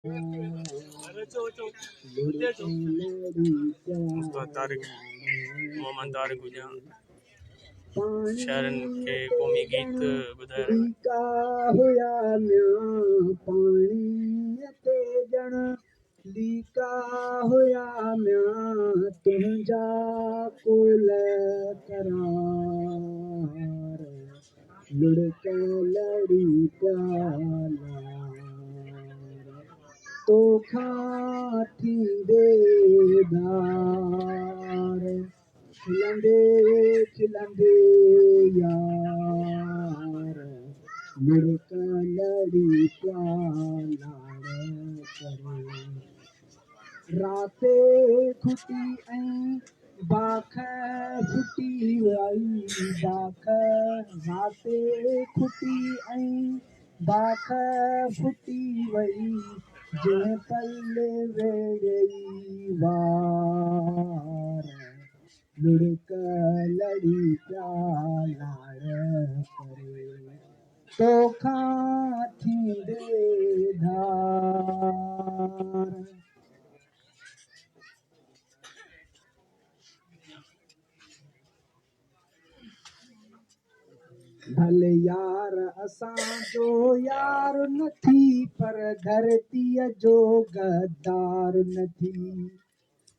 मुस्तफा तारिक मोहम्मद तारिक हुजा शहरन के क़ौमी गीत ॿुधाए हुया म्यां पाणी ते ॼण लीका हुया म्यां तुंहिंजा कुल करार लुड़क लड़ी प्याला तोखां थींदे धार खिलंदे खिलंदे यार लुड़क लड़ी प्यालाड़ करे राते खुटी ऐं बाख फुटी वई बाख राते खुटी ऐं बाख फुटी वई जंहिं पल वेड़ई वार लुड़क लड़ी प्यालाड़ करे तोखां थींदे धार भले यार असांजो यार न थी पर धरतीअ जो गद्दार न थी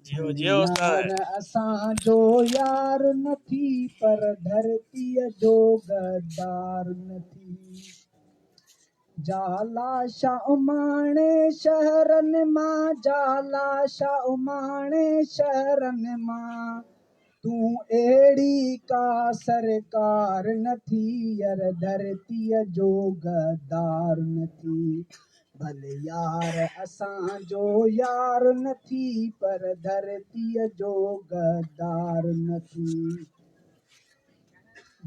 जियो जियो यार असांजो यार न थी पर धरतीअ जो गद्दार न थी जाला शाह उमाणे शहरनि मां जाला शाह उमाणे शहरनि मां तूं अहिड़ी का सरकार न थी यार धरतीअ जो गद्दार न थी भले यार असांजो यार न थी पर धरतीअ जो गद्दार न थी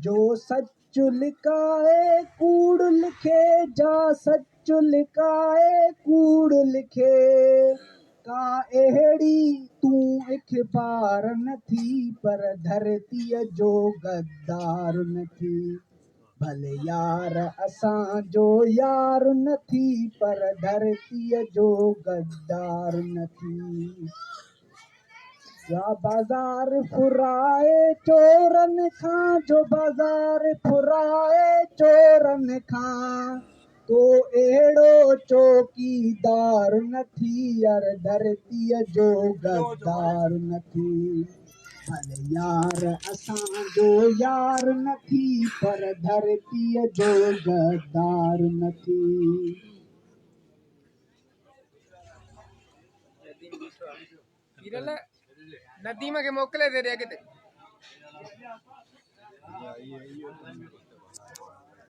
जो सच लिकाए कूड़ लिखे जा सच लिकाए कूड़ लिखे का अहिड़ी तूं इख़बार न थी पर धरतीअ जो गद्दार न थी भले यार असांजो यार न थी पर धरतीअ जो गद्दार न थी या बाज़ार फुराए चोरनि खां जो बाज़ार फुराए चोरनि खां को अहिड़ो चौकीदार न थी यार धरतीअ जो गद्दार न थी भले यार असांजो यार न थी पर धरतीअ जो गद्दार न थी नदीम के मोकले दे रहे